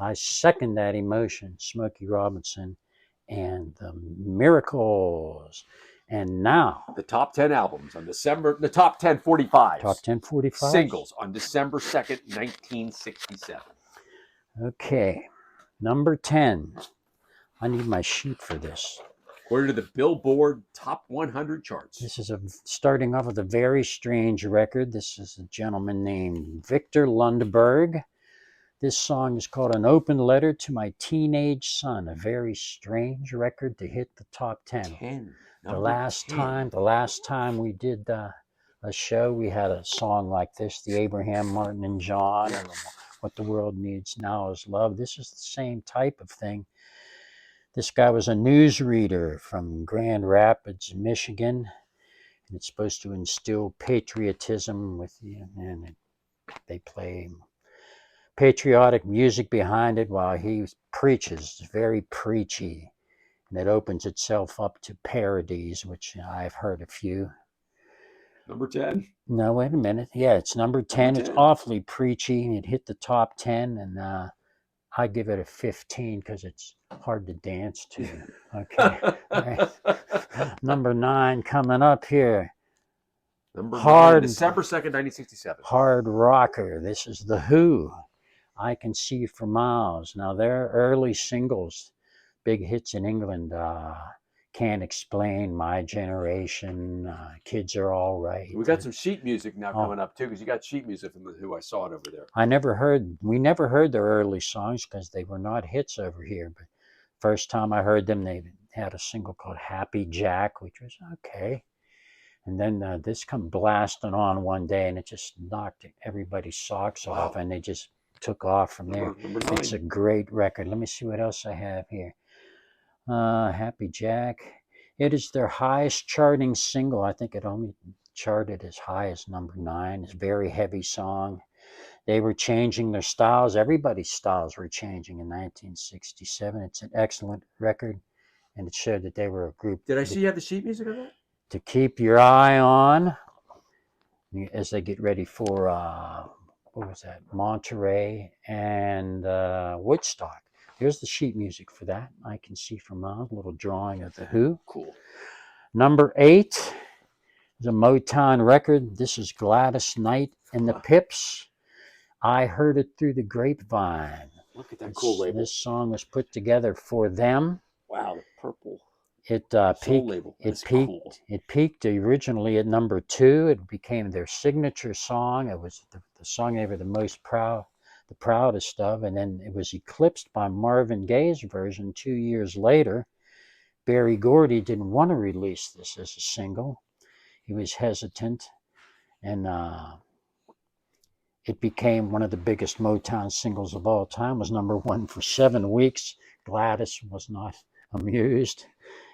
I second that emotion. Smokey Robinson and the Miracles. And now the top 10 albums on the top 10 45. Top 10 45 singles on December 2nd, 1967. Okay. Number 10. I need my sheet for this. According to the Billboard Top 100 charts. This is starting off with a very strange record. This is a gentleman named Victor Lundberg. This song is called An Open Letter to My Teenage Son. A very strange record to hit the top 10. The last time we did a show, we had a song like this, the Abraham, Martin, and John, and What the World Needs Now Is Love. This is the same type of thing. This guy was a newsreader from Grand Rapids, Michigan, and it's supposed to instill patriotism with you, and they play patriotic music behind it while he preaches. It's very preachy. And it opens itself up to parodies, which I've heard a few. Number 10? No, wait a minute. Yeah, it's number 10. It's awfully preachy. It hit the top 10, and I give it a 15 because it's hard to dance to. Okay. Right. Number 9 coming up here. Number 9, December 2nd, 1967. Hard rocker. This is The Who. I Can See For Miles. Now, their early singles, big hits in England, Can't Explain, My Generation, Kids Are All Right. We got some sheet music now coming up too, because you got sheet music from The Who. I saw it over there. We never heard their early songs because they were not hits over here. But first time I heard them, they had a single called Happy Jack, which was okay. And then this come blasting on one day, and it just knocked everybody's socks off, and they just took off from there. Number 9. It's a great record. Let me see what else I have here. Happy Jack. It is their highest charting single. I think it only charted as high as number 9. It's a very heavy song. They were changing their styles. Everybody's styles were changing in 1967. It's an excellent record, and it showed that they were a group. Did I see you have the sheet music of that? To keep your eye on as they get ready for, what was that, Monterey and Woodstock. Here's the sheet music for that. I Can See For Miles, a little drawing of The Who. Cool. Number 8 is a Motown record. This is Gladys Knight and the Pips. I Heard It Through the Grapevine. Look at that cool label. This song was put together for them. Wow, the purple. It peaked originally at number 2. It became their signature song. It was the song they were the proudest of, and then it was eclipsed by Marvin Gaye's version 2 years later. Berry Gordy didn't want to release this as a single. He was hesitant, and it became one of the biggest Motown singles of all time. It was number 1 for 7 weeks. Gladys was not amused.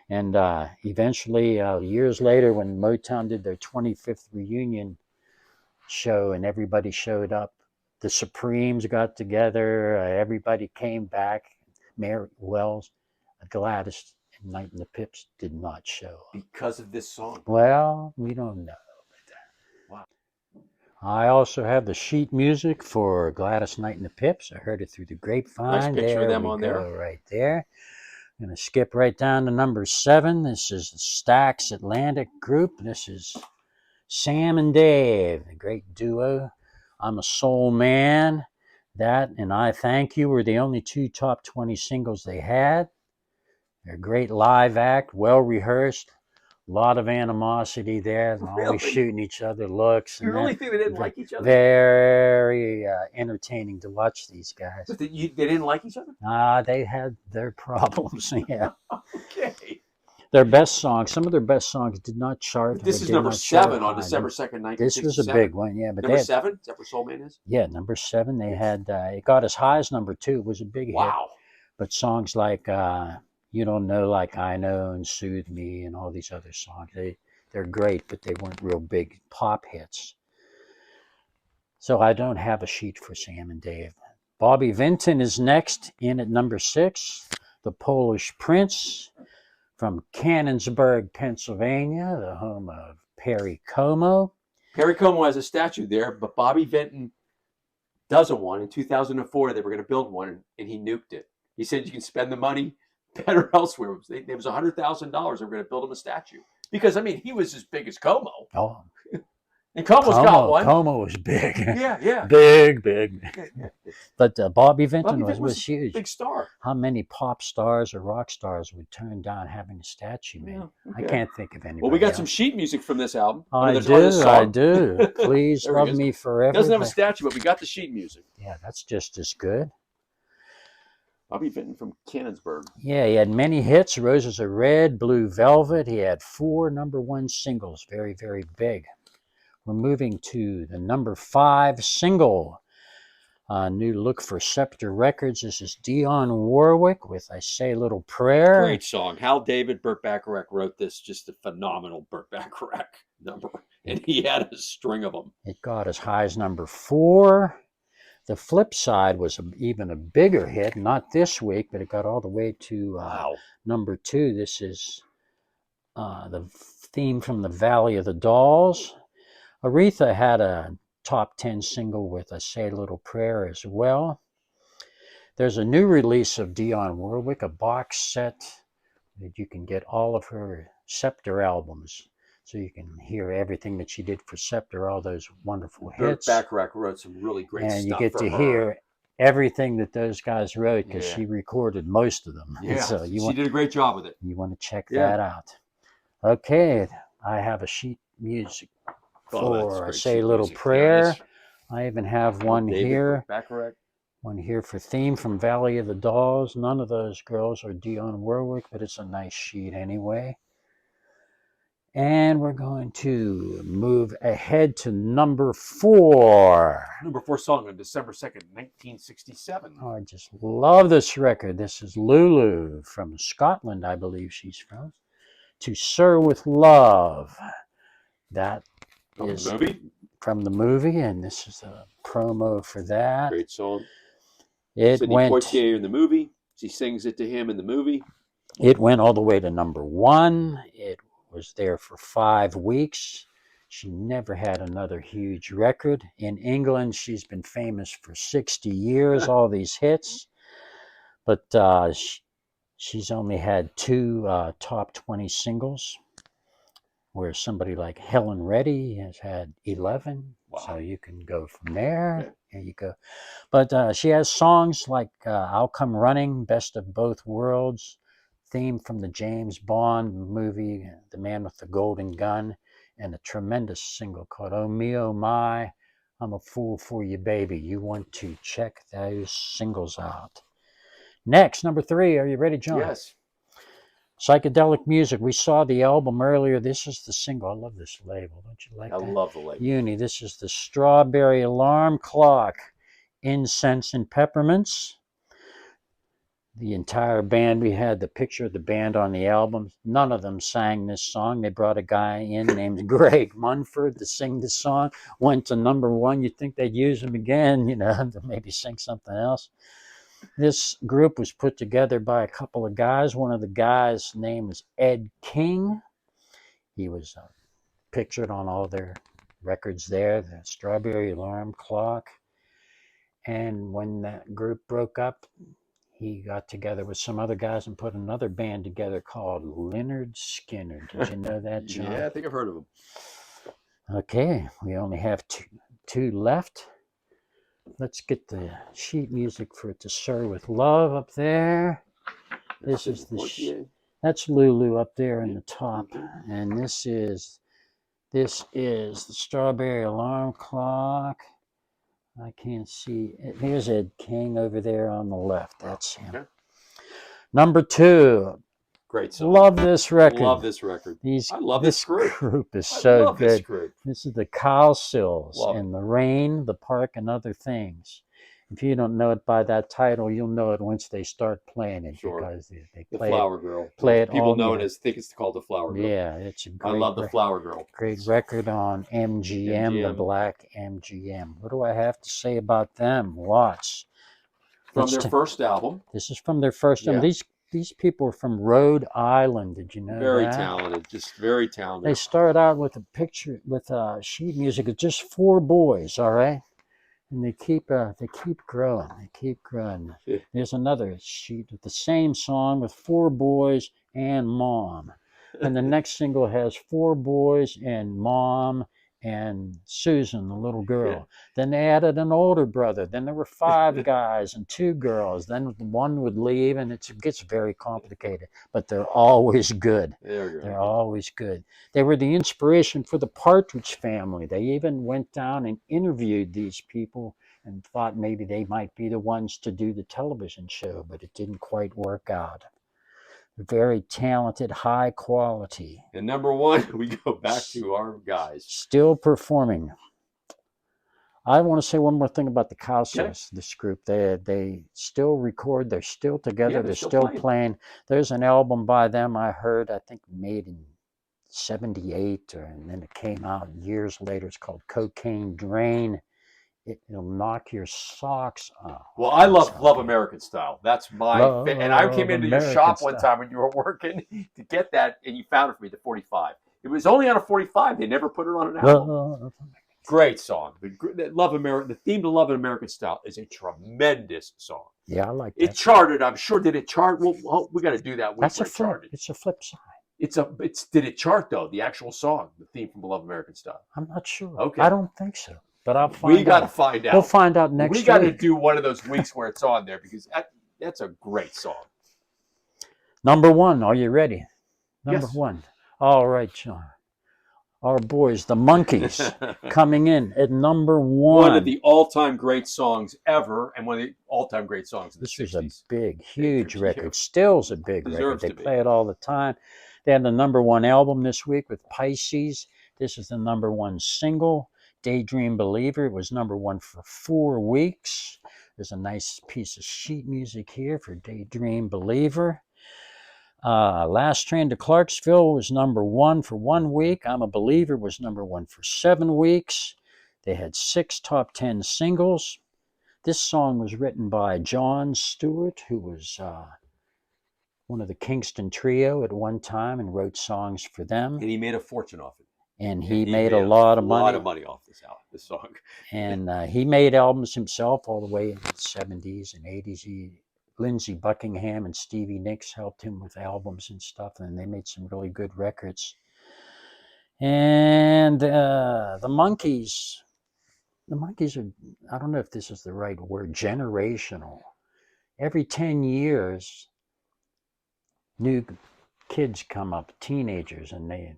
And eventually, years later, when Motown did their 25th reunion show and everybody showed up, the Supremes got together, everybody came back. Mary Wells, Gladys, and Knight and the Pips did not show up. Because of this song? Well, we don't know about that. Wow. I also have the sheet music for Gladys Knight and the Pips. I Heard It Through the Grapevine. Nice picture of them on there. Right there. I'm going to skip right down to number 7. This is the Stax Atlantic Group. This is Sam and Dave, the great duo. I'm a Soul Man. That and I Thank You were the only two top 20 singles they had. They're a great live act, well rehearsed, a lot of animosity there, always Really? shooting each other looks. You And really think they didn't like each other? very entertaining to watch these guys. But they didn't like each other? They had their problems, yeah. Okay. Their best songs, some of their best songs did not chart. This or is did number not chart 7 on high. December 2nd, This was a 1967. big one, yeah. But Number they had, 7? Is that where Soul Man is? yeah, number 7. They had it got as high as number 2. It was a big hit. Wow. But songs like "You Don't Know Like I Know" and "Soothe Me" and all these other songs, they're great, but they weren't real big pop hits. So I don't have a sheet for Sam and Dave. Bobby Vinton is next in at number 6. The Polish Prince from Cannonsburg, Pennsylvania, the home of Perry Como. Perry Como has a statue there, but Bobby Vinton doesn't one. In 2004, they were going to build one, and he nuked it. He said you can spend the money better elsewhere. It was $100,000. They were going to build him a statue because, I mean, he was as big as Como. Oh, and Como's got one. Como was big. Yeah. Big. Yeah. But Bobby Vinton Bobby Vinton was huge. Big star. How many pop stars or rock stars would turn down having a statue made? Yeah, I can't think of anybody. Well, we got else. some sheet music from this album. I do. Please Love Me Forever. Doesn't have a statue, but we got the sheet music. Yeah, that's just as good. Bobby Vinton from Cannonsburg. Yeah, he had many hits. Roses Are Red, Blue Velvet. He had 4 number 1 singles. Very, very big. We're moving to the number 5 single. New look for Scepter Records. This is Dionne Warwick with I Say a Little Prayer. Great song. Hal David, Burt Bacharach wrote this. Just a phenomenal Burt Bacharach number. And he had a string of them. It got as high as number 4. The flip side was even a bigger hit. Not this week, but it got all the way to number 2. This is the theme from the Valley of the Dolls. Aretha had a top 10 single with I Say a Little Prayer as well. There's a new release of Dionne Warwick, a box set that you can get all of her Scepter albums. So you can hear everything that she did for Scepter, all those wonderful hits. Burt Bacharach wrote some really great stuff. And you get to hear everything that those guys wrote because she recorded most of them. Yeah, so she did a great job with it. You want to check that out. Okay, I have a sheet music for I Say a Little Prayer. I even have one here. One here for theme from Valley of the Dolls. None of those girls are Dionne Warwick, but it's a nice sheet anyway. And we're going to move ahead to number 4. Number 4 song on December 2nd, 1967. Oh, I just love this record. This is Lulu from Scotland, I believe she's from. To Sir with Love. That is from the movie, and this is a promo for that. Great song. Sidney Poitier in the movie. She sings it to him in the movie. It went all the way to number 1. It was there for 5 weeks. She never had another huge record. In England, she's been famous for 60 years, all these hits. But she's only had 2 top 20 singles, where somebody like Helen Reddy has had 11. Wow. So you can go from there. There you go. But she has songs like I'll Come Running, Best of Both Worlds, theme from the James Bond movie, The Man with the Golden Gun, and a tremendous single called Oh Me, Oh My, I'm a Fool for You, Baby. You want to check those singles out. Next, number 3. Are you ready, John? Yes. Psychedelic Music. We saw the album earlier. This is the single. I love this label. Don't you like that? I love the label. Uni. This is the Strawberry Alarm Clock, Incense and Peppermints. The entire band, we had the picture of the band on the album. None of them sang this song. They brought a guy in named Greg Munford to sing the song. Went to number 1. You'd think they'd use him again, to maybe sing something else. This group was put together by a couple of guys. One of the guys' name is Ed King. He was pictured on all their records there, the Strawberry Alarm Clock. And when that group broke up, he got together with some other guys and put another band together called Lynyrd Skynyrd. Did you know that, John? Yeah, I think I've heard of them. Okay, we only have two left. Let's get the sheet music for It to Serve with Love up there. This is that's Lulu up there in the top, and this is the Strawberry Alarm Clock. I can't see. Here's Ed King over there on the left. That's him. Okay. Number 2. Great song. Love this record. Love this record. I love this group. group is so good. This, this is the Cowsills and The Rain, The Park, and Other Things. If you don't know it by that title, you'll know it once they start playing it, because they play the Flower Girl. Play it. People know it as think it's called the Flower Girl. Yeah, it's a great. I love the Flower Girl. Great record on MGM, the black MGM. What do I have to say about them? Watch. From their first album. This is from their first album. These people are from Rhode Island. Did you know very that? Talented, just very talented. They start out with a picture with sheet music of just 4 boys. All right, and they keep growing. They keep growing. Yeah. There's another sheet with the same song with 4 boys and mom, and the next single has 4 boys and mom and Susan, the little girl. Yeah. Then they added an older brother. Then there were 5 guys and 2 girls. Then one would leave, and it gets very complicated. But they're always good. They're always good. They were the inspiration for the Partridge Family. They even went down and interviewed these people and thought maybe they might be the ones to do the television show, but it didn't quite work out. Very talented, high quality. And number 1, we go back to our guys. Still performing. I want to say one more thing about the Cowsills, this group. They still record. They're still together. They're still playing. There's an album by them I heard, I think made in 78, and then it came out years later. It's called Cocaine Drain. It'll knock your socks off. Well, I love American Style. That's my and I came into your shop one time when you were working to get that, and you found it for me, the 45. It was only on a 45. They never put it on an album. Great song. The theme to Love in American Style is a tremendous song. Yeah, I like that. It charted. I'm sure. Did it chart? Well, we got to do that. That's a flip. It's a flip side. Did it chart though? The actual song, the theme from Love American Style. I'm not sure. Okay. I don't think so. But I'll find out. We got to find out. We'll find out next week. We got to do one of those weeks where it's on there, because that's a great song. Number 1. Are you ready? Number Yes. 1. All right, John. Our boys, the Monkees, coming in at number 1. One of the all-time great songs ever, and one of the all-time great songs in the 60s. This was a big, huge record. Still's a big record. They play it all the time. They had the number 1 album this week with Pisces. This is the number 1 single. Daydream Believer. It was number 1 for 4 weeks. There's a nice piece of sheet music here for Daydream Believer. Last Train to Clarksville was number 1 for 1 week. I'm a Believer was number 1 for 7 weeks. They had 6 top 10 singles. This song was written by John Stewart, who was one of the Kingston Trio at one time and wrote songs for them. And he made a fortune off it. And he made a lot of money. A lot of money off this song. And he made albums himself all the way in the 70s and 80s. Lindsey Buckingham and Stevie Nicks helped him with albums and stuff, and they made some really good records. And the Monkees are, I don't know if this is the right word, generational. Every 10 years, new kids come up, teenagers, and they,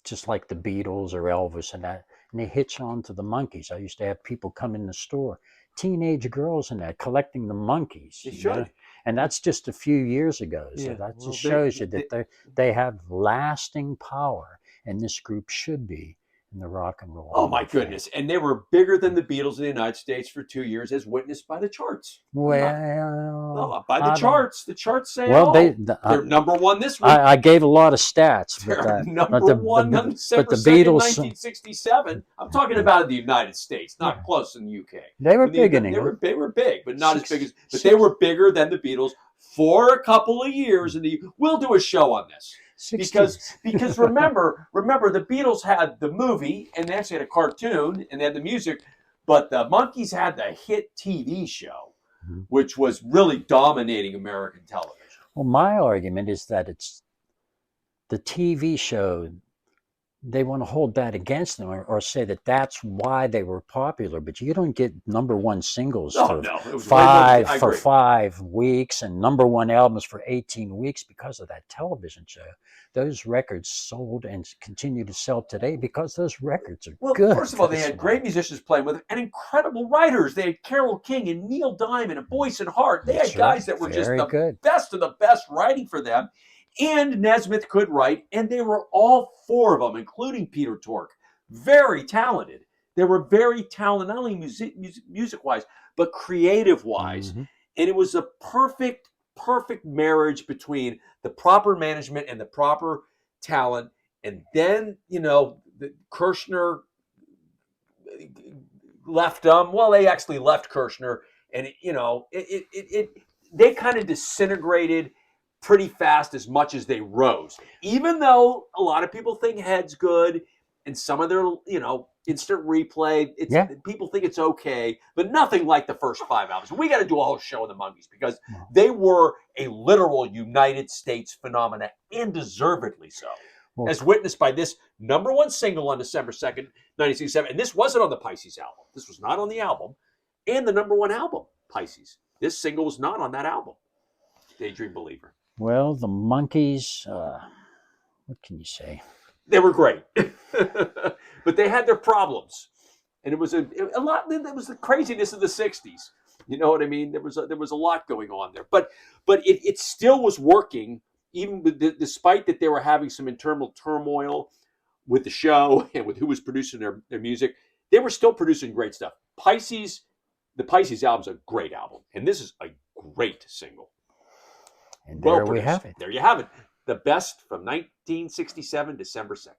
just like the Beatles or Elvis and that, and they hitch on to the Monkees. I used to have people come in the store, teenage girls and that, collecting the Monkees. They should. Know? And that's just a few years ago. So that just shows you that they have lasting power, and this group should be in the rock and roll. Oh my goodness. And they were bigger than the Beatles in the United States for 2 years, as witnessed by the charts. Well, by the charts. The charts say, they're number 1 this week. I gave a lot of stats. They're number 1 on December 2nd, 1967. I'm talking about in the United States, not close in the UK. They were big in England. They were big, but not as big as, but they were bigger than the Beatles for a couple of years. We'll do a show on this. 60s. Because remember the Beatles had the movie, and they actually had a cartoon, and they had the music, but the Monkees had the hit TV show, which was really dominating American television. Well, my argument is that it's the TV show they want to hold that against them, or say that that's why they were popular. But you don't get number one singles Oh for no, it was way more than, I agree. 5 weeks and number one albums for 18 weeks because of that television show. Those records sold and continue to sell today because those records are Well, good. first of all, they had great musicians playing with them and incredible writers. They had Carole King and Neil Diamond and Boyce and Hart. They That's had guys right. that were Very just the good. best of the best writing for them. And Nesmith could write, and they were all four of them, including Peter Tork, very talented. They were very talented, not only music-wise, but creative-wise. Mhm. And it was a perfect marriage between the proper management and the proper talent. And then, Kirshner left them. Well, they actually left Kirshner, and they kind of disintegrated pretty fast as much as they rose. Even though a lot of people think Head's good, and some of their instant replay, people think it's okay, but nothing like the first 5 albums. We got to do a whole show on the Monkees because they were a literal United States phenomena, and deservedly so. As witnessed by this number one single on December 2nd, 1967. And this wasn't on the Pisces album. This was not on the album. And the number one album, Pisces. This single was not on that album, Daydream Believer. Well, the Monkees, what can you say? They were great. But they had their problems. And it was a lot. It was the craziness of the 60s. You know what I mean? There was a lot going on there. But it still was working, even despite that they were having some internal turmoil with the show and with who was producing their music. They were still producing great stuff. The Pisces album is a great album, and this is a great single. And there we have it. There you have it. The best from 1967, December 2nd.